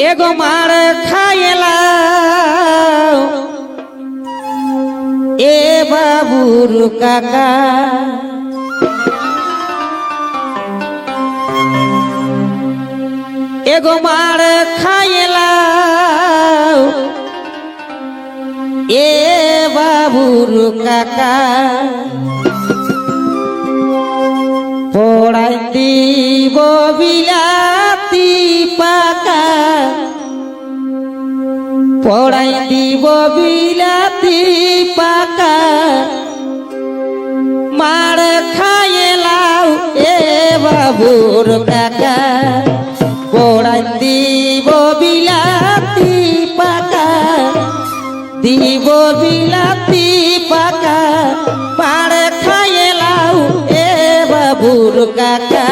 एगो मार खाएला ए बाबूर काका एगो मार खाएला ए बाबूर काका पढ़ाई दीब बिलाती पाका पढ़ाई दीब बिलाती पाका मार खाएलाऊ ए बाबूर काका पढ़ाई दीब बिलाती पाका दीब बिलाती पाका मार खाएलाऊ ए बाबूर काका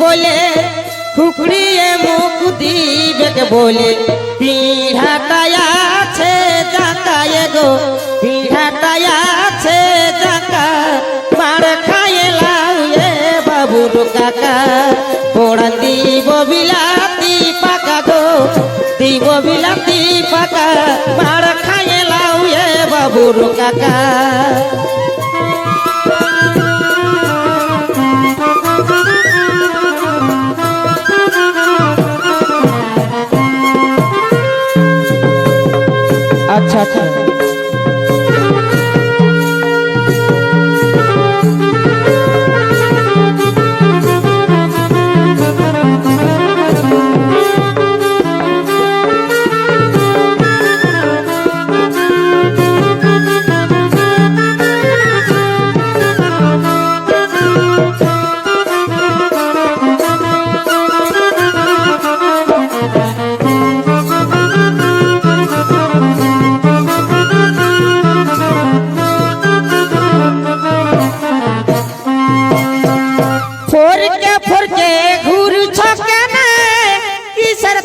बोले खुखड़िए मुख दीबे बोले पीढ़ाटाया छे जाका एगो पीढ़ाटाया छे जाका मार खाएलाऊ ए बाबूर काका पढ़ा दीब बिलाती पाका गो दीब बिलाती पाका मार खाएलाऊ ए बाबूर काका अच्छा अच्छा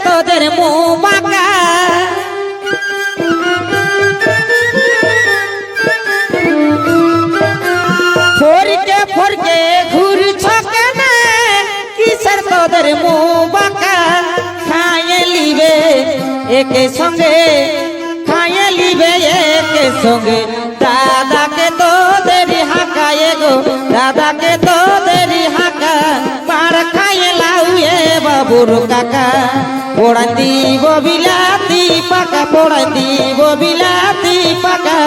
তোদের মুমাকা ফরকে ফরকে ঘুরছ কেন কিসের তোদের মুমাকা খাইয়ে লিবে একে সঙ্গে খাইয়ে লিবে একে সঙ্গে দাদাকে তোদের হাঁকা এগো দাদাকে তোদের হাঁকা মার খাইলাউ এ বাবুর কাকা পড়াই দিব বিলাতি পাকা পড়াই দিব বিলাতি পাকা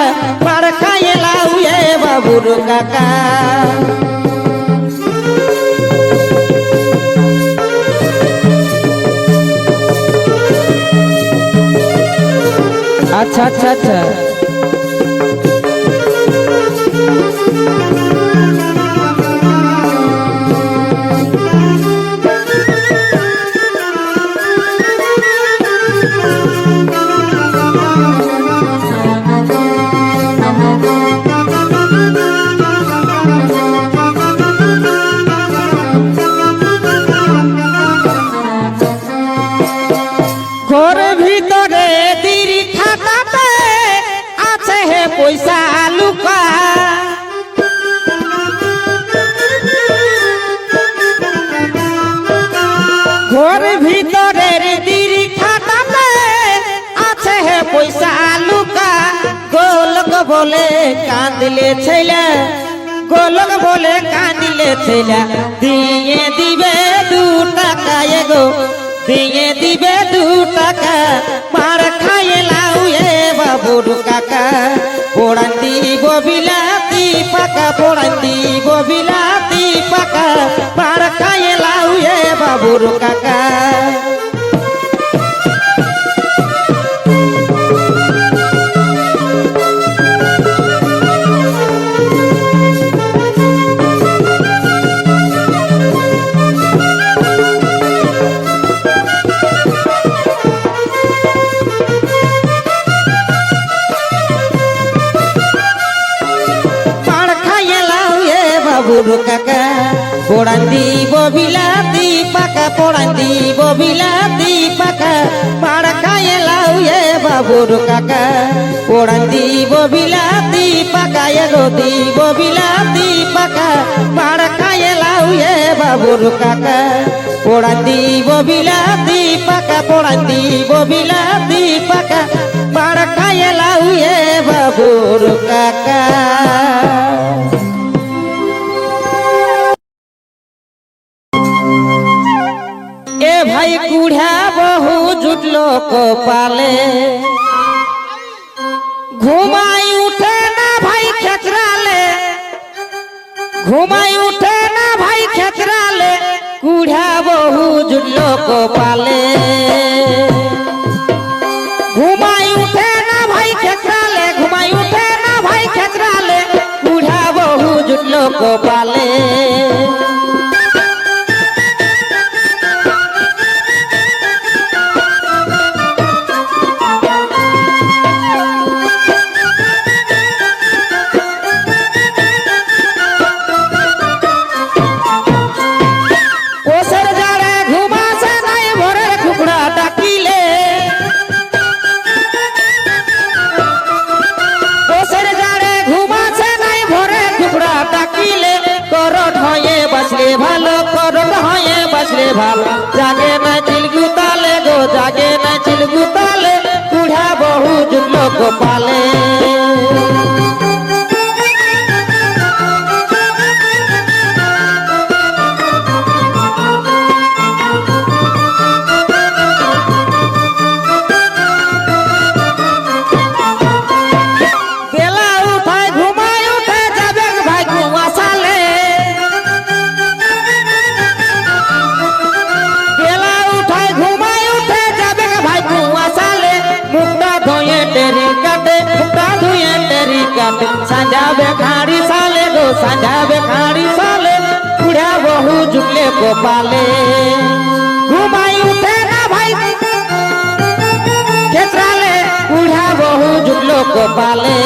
মার খাইলাউ এ বাবুর কাকা अच्छा अच्छा अच्छा पैसा लुका घर भीतर दिरी खाताते আছে হে पैसा लुका गोलक बोले कांदिले छैला गोलक बोले कांदिले छैला दिए दिबे 2 টাকা एगो दिए दिबे 2 টাকা मार खाइलाऊ ए बाबूर काका पढ़ाई দিব বিলাতি পাকা পড়াই দিব বিলাতি বাবুর কাকা বাবুর কাকা পোড়ান দিব বিলাতি পাকা পোড়ান দিব বিলাতি পাকা মাড় খায়ে লাউ এ বাবুর কাকা পোড়ান দিব বিলাতি পাকা এগো দিব বিলাতি পাকা মাড় খায়ে লাউ এ বাবুর কাকা পোড়ান দিব বিলাতি পাকা পোড়ান দিব বিলাতি পাকা মাড় খায়ে লাউ এ বাবুর কাকা ए भाई कूढ़ा बहु जुटलो को पाले घुमाई उठे ना भाई खेचरा ले घुमाई उठे ना भाई खेचरा ले कूढ़ा बहु जुटलो को पाले घुमाई उठे ना भाई खेचरा ले घुमाई उठे ना भाई खेचरा ले कूढ़ा बहु जुटलो को पाले ভালো করত হয়ে বসলে ভালো জাগে না চিলগুতালে গো জাগে না চিলগুতালে কুড়া বহু জুটলো গোপালে संजाबे खाड़ी साले गो संजाबे खाड़ी साले बुढ़ा बहु जुटले को पाले घुमाई उठे ना भाई खेचराले बुढ़ा बहु जुटलो को पाले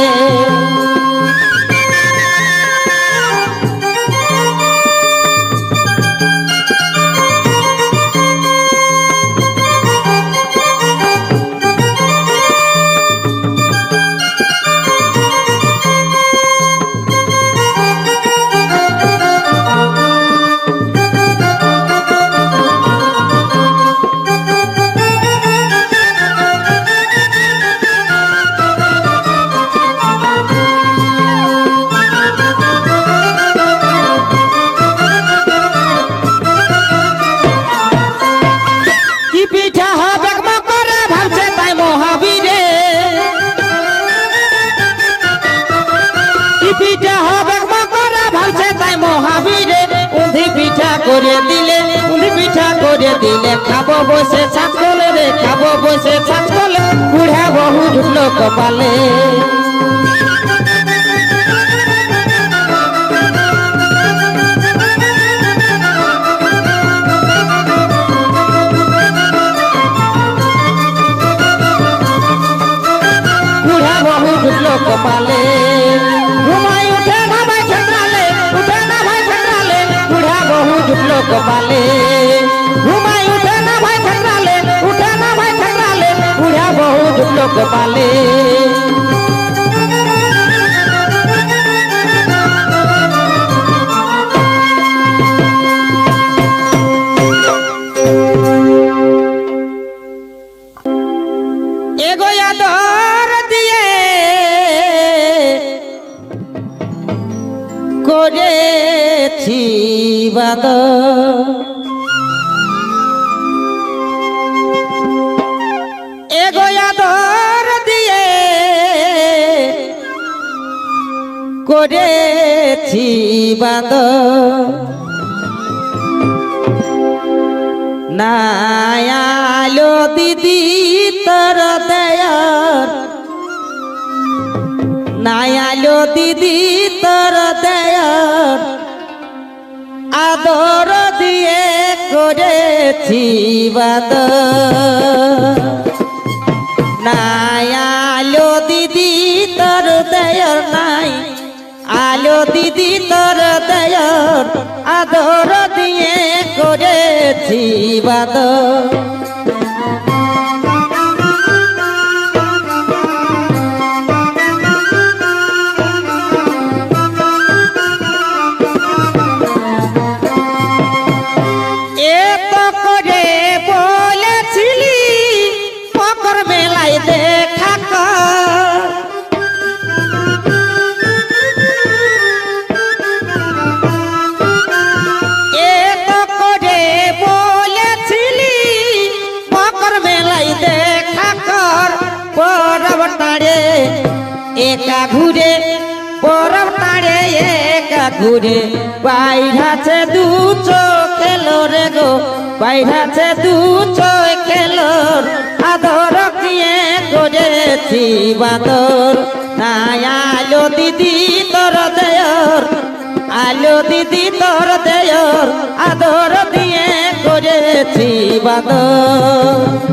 করে দিলে উনি পিঠা করে দিলে খাবো বসে ছাতকলে রে খাবো বসে ছাতকলে বুড়া বহু ঢুকলো কপালে বুড়া বহু ঢুকলো কপালে ঘুমাই উঠে না ভাই খেতরালে উঠে না ভাই খেতরালে বুড়া বহু ঢুকলো কপালে ঘুমাই উঠে না ভাই খেতরালে উঠে না ভাই খেতরালে বুড়া বহু ঢুকলো কপালে এগো আদর দিয়ে করেছি বাদ এগো আদর দিয়ে করেছি বাদ নাই আলো দিদি তোর দেয়ার নাই আলো দিদি তোর দেয়ার আদর দিয়ে করেছি বাদর নাই আলো দিদি তোর দেয়ার নাই আলো দিদি তোর দেয়ার আদর দিয়ে করেছি বাদর একা ঘুরে পরব তাড়ে একা ঘুরে বাইরাছে দু চোখেলো রে গো বাইরাছে দু চোখেলো আদর দিয়ে করেছি বাদর নাই আলো দিদি তোর দেয়র আলো দিদি তোর দেয়র আদর দিয়ে করেছি বাদর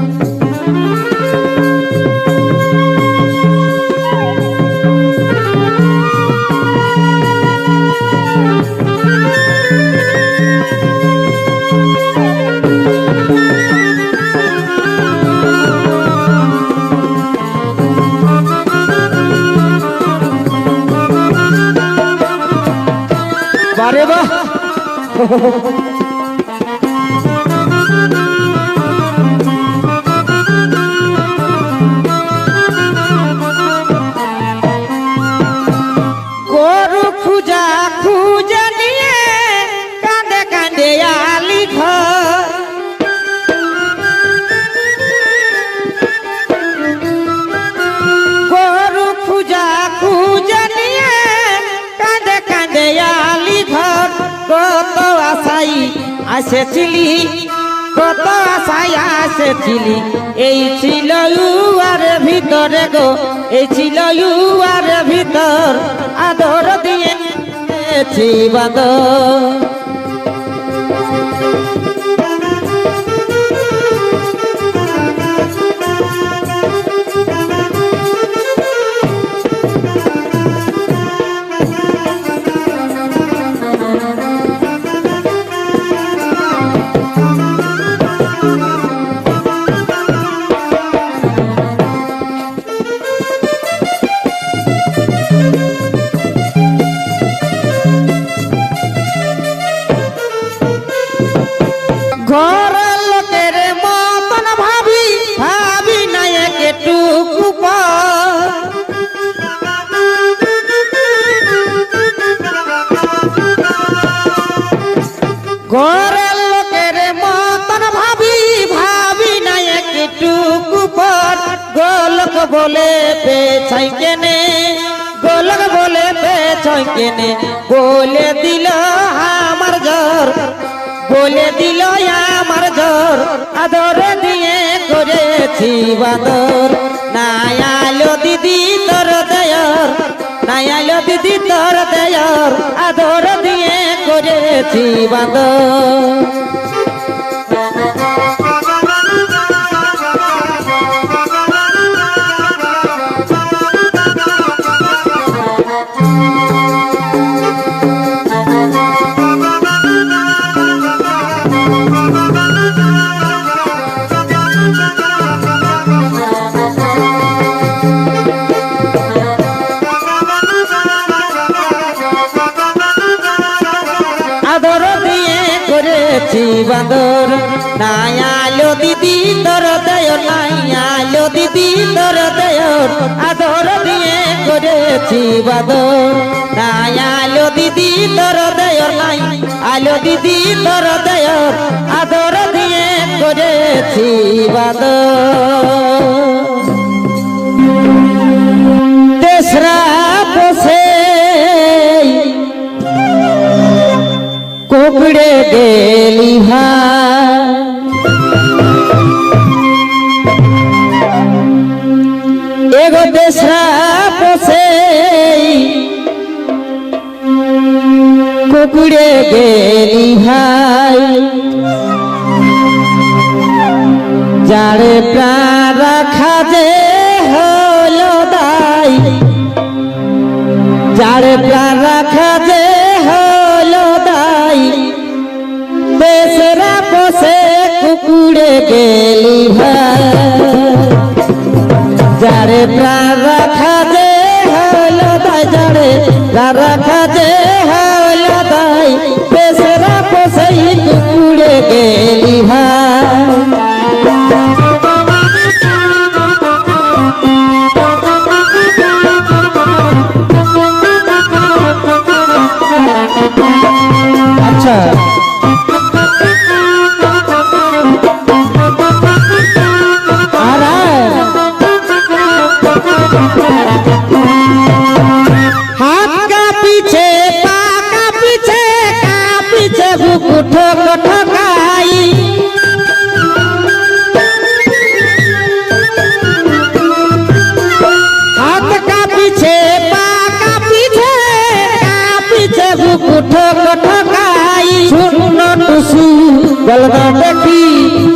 বারে বাহ গরু খুঁজা খুঁজে নিয়ে কাঁদে কাঁদে আলি ঘর গরু খুঁজা খুঁজে নিয়ে কাঁদে কাঁদে আলি ঘর কত আশাই আসেছিলি কত আশাই আসেছিলি এই ছিল ইউয়ার ভিতরে গো এই ছিল ইউয়ার ভিতর আদর দিয়েছি বাদর ঘর লোকের মতন ভাবি ভাবি নাই একটুকু ঘর লোকের মতন ভাবি ভাবি নাই একটুকু পর গোলক বলে পেছাই কেনে গোলক বলে পেছাই কেনে বলে দিল আমার জ্বর বলে দিল আমার জ্বর আদর দিয়ে করেছি বাদর নাই আলো দিদি তোর দেয়র নাই আলো দিদি তোর দেয়র আদর দিয়ে করেছি বাদর বাদর নাই আলো দিদি তোর দেয়র নাই আলো দিদি তোর দেয়র আদর দিয়ে করেছি বাদর নাই আলো দিদি তোর দেয়র নাই আলো দিদি তোর দেয়র আদর দিয়ে করেছি বাদর তেসরা বসে কোকড়ে গেলি ভাই কুকুরে গেলি ভাই যারে প্রাণ রাখা যে হলো দাই যারে প্রাণ রাখা যে হলো দাই বেসরা বসে কুকুরে গেলি ভাই যারে প্রাণ রাখা যে হলো দাই যারে প্রাণ রাখা যে হলো দাই বেসরা বসে কুকুরে গেলি ভাই আচ্ছা हाथ का पीछे पा का पीछे बुकुठो ठोकाई हाथ का पीछे पा का पीछे बुकुठो ठोकाई सुनो टुसु गलना देखी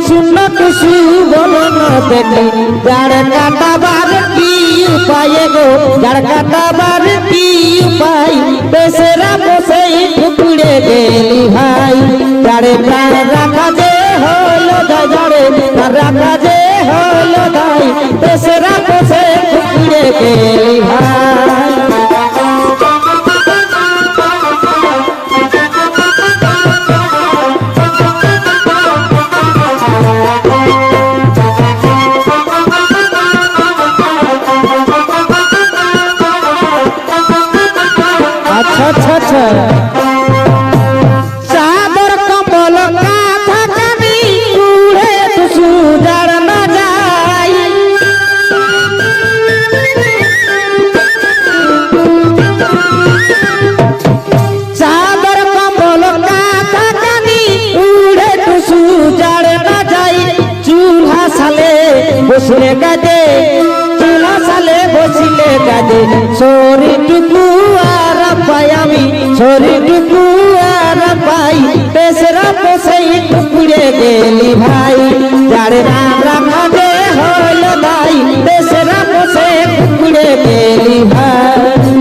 सुनो टुसु गलना देखी जड़ काटा बार की उपाय गो जड़ काटा बार की उपाय बेसरा बसे टुकड़े गेली भाई जड़े प्राण राखा जे हलो दाई जड़े प्राण राखा जे हलो दाई बेसरा बसे टुकड़े गेली भाई अच्छा चादर कम्बल काथा कानी उड़े तुसु जड़ न जाई चादर कम्बल काथा कानी उड़े तुसु जड़ न जाई चूल्हा साले बसले गादे चूल्हा साले बसले गादे सोरी टुकु पायामी छोरी टुकु आर पाई बेसरा बसे टुकड़े गेली भाई जारे राम राखा दे हलो दाई बेसरा बसे टुकड़े गेली भाई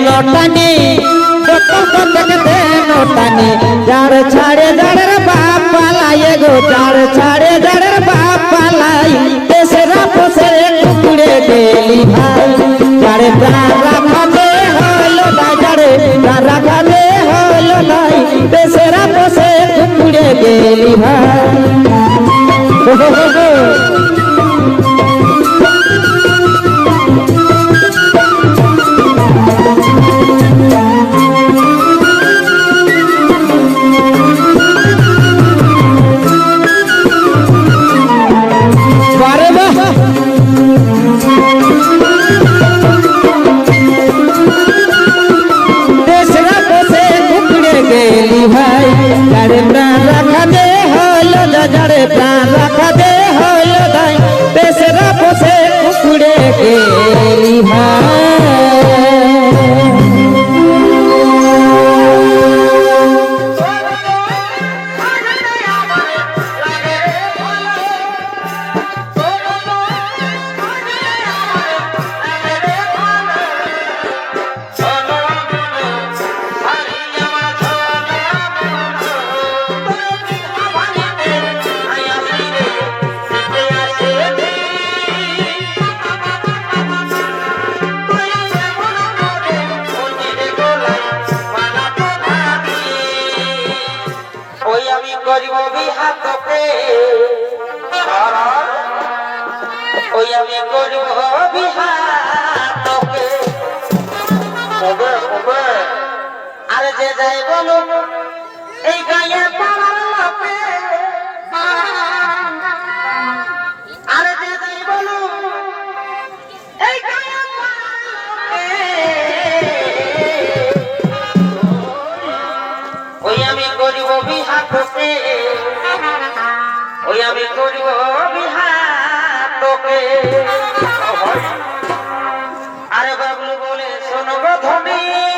नोटानी नोटानी जाड़ छाड़े जड़ बाप पालाए गो जाड़ छाड़े जड़ बाप पालाई बेसरा बसे टुकड़े गेली भाई जाड़े प्राण राखा दे हलो दाई जाड़े प्राण राखा दे हलो दाई बेसरा बसे टुकड़े गेली भाई प्राण रखा दे हलो जड़े प्राण रखा दे हलो दाई बेसरा बसे टुकड़े गेली भाई আরে যে যাই বলো এই গায়ে পাড়ার লোকে আরে যে যাই বলো এই গায়ে ওই আমি করিব বিহা তোকে ওই আমি করিব বিহা তোকে আরে বাবলু বলে শোনো গো ধনী